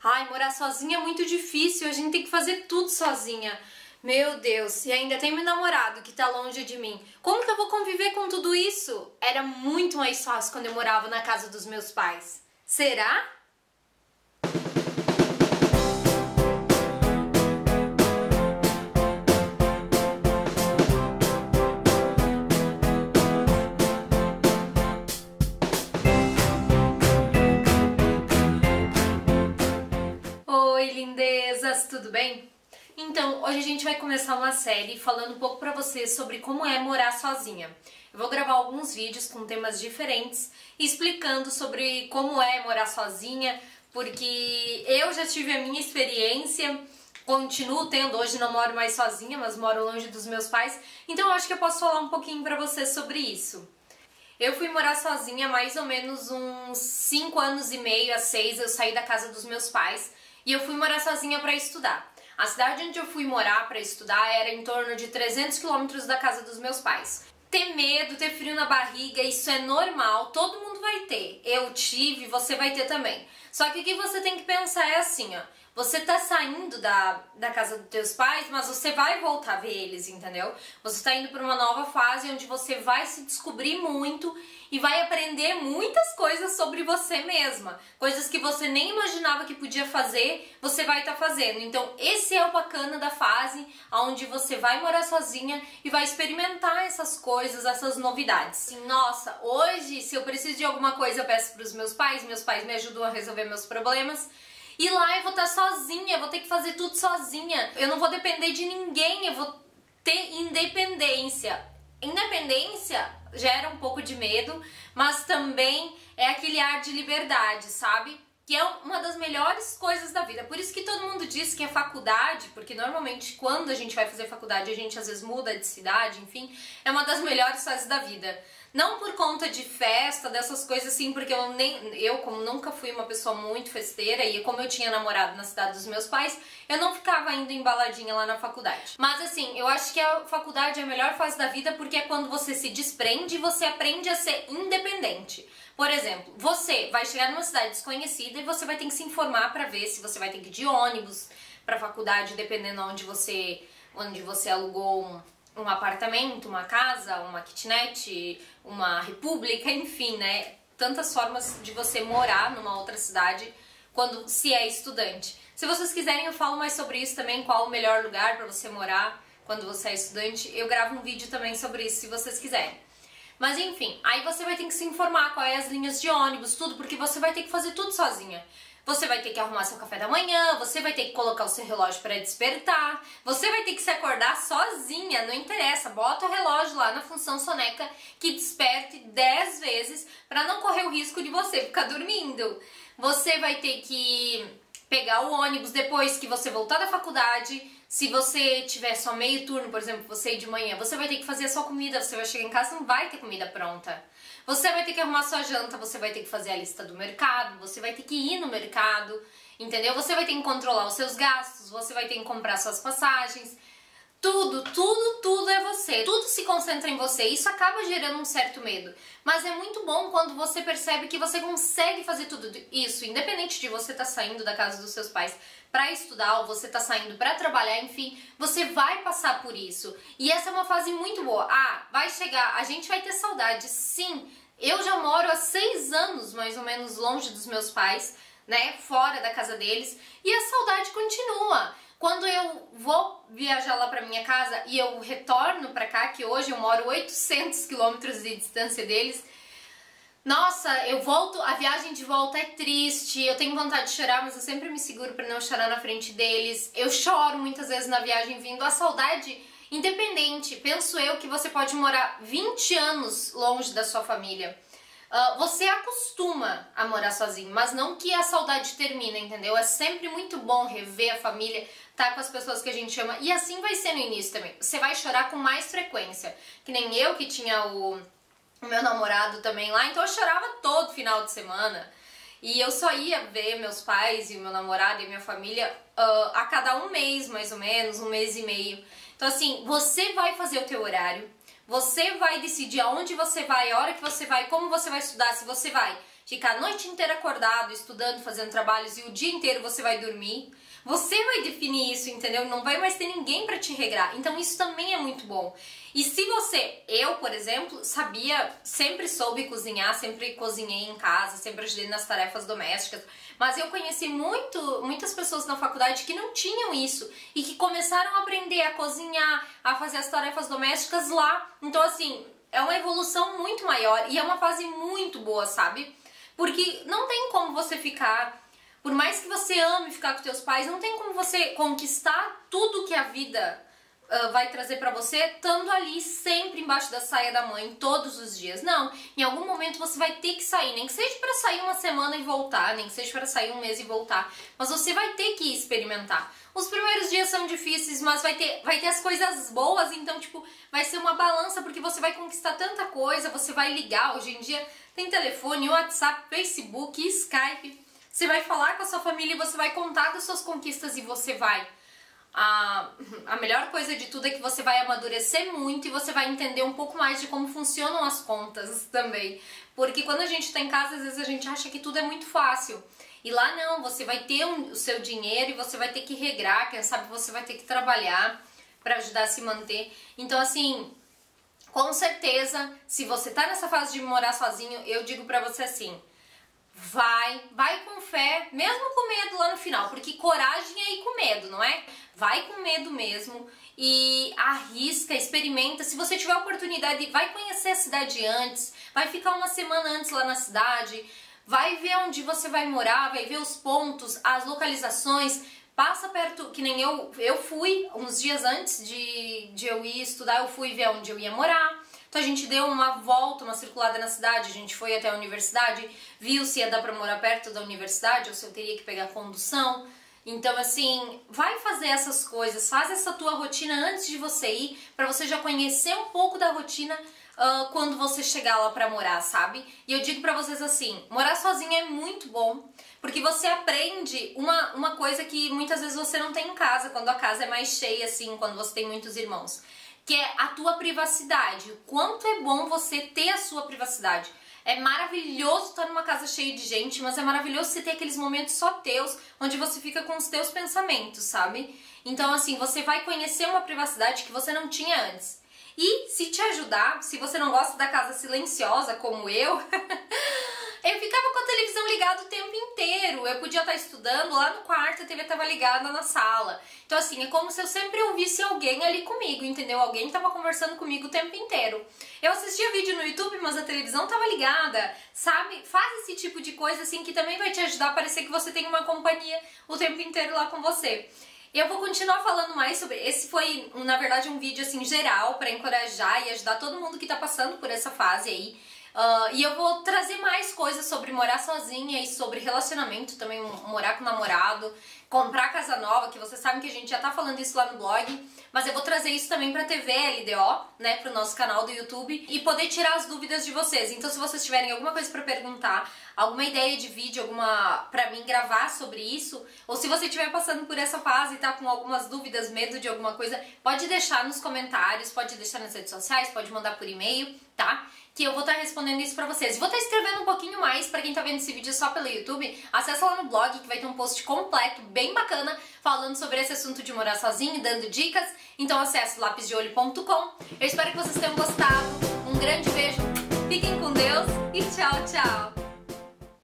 Ai, morar sozinha é muito difícil, a gente tem que fazer tudo sozinha. Meu Deus, e ainda tem meu namorado que tá longe de mim. Como que eu vou conviver com tudo isso? Era muito mais fácil quando eu morava na casa dos meus pais. Será? Oi, lindezas, tudo bem? Então, hoje a gente vai começar uma série falando um pouco pra vocês sobre como é morar sozinha. Eu vou gravar alguns vídeos com temas diferentes, explicando sobre como é morar sozinha, porque eu já tive a minha experiência, continuo tendo, hoje não moro mais sozinha, mas moro longe dos meus pais, então eu acho que eu posso falar um pouquinho pra vocês sobre isso. Eu fui morar sozinha há mais ou menos uns 5 anos e meio a 6, eu saí da casa dos meus pais e eu fui morar sozinha pra estudar. A cidade onde eu fui morar pra estudar era em torno de 300 quilômetros da casa dos meus pais. Ter medo, ter frio na barriga, isso é normal, todo mundo vai ter. Eu tive, você vai ter também. Só que o que você tem que pensar é assim, ó. Você tá saindo da casa dos teus pais, mas você vai voltar a ver eles, entendeu? Você tá indo pra uma nova fase onde você vai se descobrir muito e vai aprender muitas coisas sobre você mesma. Coisas que você nem imaginava que podia fazer, você vai estar fazendo. Então esse é o bacana da fase onde você vai morar sozinha e vai experimentar essas coisas, essas novidades. Assim, nossa, hoje se eu preciso de alguma coisa eu peço pros meus pais me ajudam a resolver meus problemas. E lá eu vou estar sozinha, eu vou ter que fazer tudo sozinha. Eu não vou depender de ninguém, eu vou ter independência. Independência gera um pouco de medo, mas também é aquele ar de liberdade, sabe? Que é uma das melhores coisas da vida. Por isso que todo mundo diz que a faculdade, porque normalmente quando a gente vai fazer faculdade a gente às vezes muda de cidade, enfim, é uma das melhores fases da vida. Não por conta de festa, dessas coisas assim, porque eu como nunca fui uma pessoa muito festeira e como eu tinha namorado na cidade dos meus pais, eu não ficava indo embaladinha lá na faculdade. Mas assim, eu acho que a faculdade é a melhor fase da vida porque é quando você se desprende e você aprende a ser independente. Por exemplo, você vai chegar numa cidade desconhecida e você vai ter que se informar para ver se você vai ter que ir de ônibus para a faculdade, dependendo onde você alugou um apartamento, uma casa, uma kitnet, uma república, enfim, né? Tantas formas de você morar numa outra cidade quando se é estudante. Se vocês quiserem eu falo mais sobre isso também, qual o melhor lugar para você morar quando você é estudante. Eu gravo um vídeo também sobre isso se vocês quiserem. Mas enfim, aí você vai ter que se informar quais as linhas de ônibus, tudo, porque você vai ter que fazer tudo sozinha. Você vai ter que arrumar seu café da manhã, você vai ter que colocar o seu relógio para despertar, você vai ter que se acordar sozinha, não interessa, bota o relógio lá na função soneca que desperte 10 vezes para não correr o risco de você ficar dormindo. Você vai ter que pegar o ônibus depois que você voltar da faculdade. Se você tiver só meio turno, por exemplo, você ir de manhã, você vai ter que fazer a sua comida, você vai chegar em casa e não vai ter comida pronta. Você vai ter que arrumar sua janta, você vai ter que fazer a lista do mercado, você vai ter que ir no mercado, entendeu? Você vai ter que controlar os seus gastos, você vai ter que comprar suas passagens. Tudo é você. Tudo se concentra em você. Isso acaba gerando um certo medo. Mas é muito bom quando você percebe que você consegue fazer tudo isso, independente de você estar saindo da casa dos seus pais para estudar ou você tá saindo para trabalhar, enfim, você vai passar por isso. E essa é uma fase muito boa. Ah, vai chegar, a gente vai ter saudade, sim. Eu já moro há 6 anos, mais ou menos, longe dos meus pais, né, fora da casa deles, e a saudade continua. Quando eu vou viajar lá pra minha casa e eu retorno pra cá, que hoje eu moro 800 quilômetros de distância deles, nossa, eu volto, a viagem de volta é triste, eu tenho vontade de chorar, mas eu sempre me seguro pra não chorar na frente deles. Eu choro muitas vezes na viagem vindo, a saudade independente. Penso eu que você pode morar 20 anos longe da sua família. Você acostuma a morar sozinho, mas não que a saudade termina, entendeu? É sempre muito bom rever a família, estar com as pessoas que a gente ama, e assim vai ser no início também. Você vai chorar com mais frequência, que nem eu que tinha o meu namorado também lá, então eu chorava todo final de semana. E eu só ia ver meus pais e o meu namorado e a minha família a cada um mês, mais ou menos, um mês e meio. Então assim, você vai fazer o teu horário, você vai decidir aonde você vai, a hora que você vai, como você vai estudar, se você vai ficar a noite inteira acordado, estudando, fazendo trabalhos e o dia inteiro você vai dormir. Você vai definir isso, entendeu? Não vai mais ter ninguém pra te regrar. Então isso também é muito bom. E se eu, por exemplo, sempre soube cozinhar, sempre cozinhei em casa, sempre ajudei nas tarefas domésticas, mas eu conheci muitas pessoas na faculdade que não tinham isso e que começaram a aprender a cozinhar, a fazer as tarefas domésticas lá. Então assim, é uma evolução muito maior e é uma fase muito boa, sabe? Porque não tem como você ficar... Por mais que você ame ficar com teus pais, não tem como você conquistar tudo que a vida vai trazer pra você, estando ali sempre embaixo da saia da mãe, todos os dias. Não, em algum momento você vai ter que sair, nem que seja pra sair uma semana e voltar, nem que seja pra sair um mês e voltar, mas você vai ter que experimentar. Os primeiros dias são difíceis, mas vai ter as coisas boas, então, tipo, vai ser uma balança, porque você vai conquistar tanta coisa, você vai ligar, hoje em dia tem telefone, WhatsApp, Facebook, Skype... Você vai falar com a sua família e você vai contar das suas conquistas e você vai... A melhor coisa de tudo é que você vai amadurecer muito e você vai entender um pouco mais de como funcionam as contas também. Porque quando a gente tá em casa, às vezes a gente acha que tudo é muito fácil. E lá não, você vai ter o seu dinheiro e você vai ter que regrar, quem sabe você vai ter que trabalhar para ajudar a se manter. Então assim, com certeza, se você tá nessa fase de morar sozinho, eu digo pra você assim... Vai com fé, mesmo com medo lá no final, porque coragem é ir com medo, não é? Vai com medo mesmo e arrisca, experimenta. Se você tiver oportunidade, vai conhecer a cidade antes, vai ficar uma semana antes lá na cidade, vai ver onde você vai morar, vai ver os pontos, as localizações, passa perto, que nem eu fui uns dias antes de eu ir estudar, eu fui ver onde eu ia morar. Então a gente deu uma volta, uma circulada na cidade, a gente foi até a universidade, viu se ia dar pra morar perto da universidade ou se eu teria que pegar condução. Então assim, vai fazer essas coisas, faz essa tua rotina antes de você ir, pra você já conhecer um pouco da rotina quando você chegar lá pra morar, sabe? E eu digo pra vocês assim, morar sozinha é muito bom, porque você aprende uma coisa que muitas vezes você não tem em casa, quando a casa é mais cheia assim, quando você tem muitos irmãos. Que é a tua privacidade, o quanto é bom você ter a sua privacidade. É maravilhoso estar numa casa cheia de gente, mas é maravilhoso você ter aqueles momentos só teus, onde você fica com os teus pensamentos, sabe? Então assim, você vai conhecer uma privacidade que você não tinha antes. E se te ajudar, se você não gosta da casa silenciosa como eu ficava com a televisão ligada o tempo inteiro. Eu podia estar estudando lá no quarto, a TV estava ligada na sala. Então assim, é como se eu sempre ouvisse alguém ali comigo, entendeu? Alguém estava conversando comigo o tempo inteiro. Eu assistia vídeo no YouTube, mas a televisão estava ligada, sabe? Faz esse tipo de coisa assim que também vai te ajudar a parecer que você tem uma companhia o tempo inteiro lá com você. Eu vou continuar falando mais sobre... Esse foi, na verdade, um vídeo assim geral para encorajar e ajudar todo mundo que tá passando por essa fase aí. E eu vou trazer mais coisas sobre morar sozinha e sobre relacionamento também, morar com namorado, comprar casa nova, que vocês sabem que a gente já tá falando isso lá no blog, mas eu vou trazer isso também pra TV LDO, né, pro nosso canal do YouTube e poder tirar as dúvidas de vocês. Então se vocês tiverem alguma coisa pra perguntar, alguma ideia de vídeo, pra mim gravar sobre isso, ou se você estiver passando por essa fase e tá com algumas dúvidas, medo de alguma coisa, pode deixar nos comentários, pode deixar nas redes sociais, pode mandar por e-mail, tá? Que eu vou estar respondendo isso pra vocês. Vou estar escrevendo um pouquinho mais, pra quem tá vendo esse vídeo só pelo YouTube, acessa lá no blog que vai ter um post completo, bem bacana, falando sobre esse assunto de morar sozinho, dando dicas. Então acesse lapisdeolho.com. Eu espero que vocês tenham gostado. Um grande beijo, fiquem com Deus e tchau, tchau!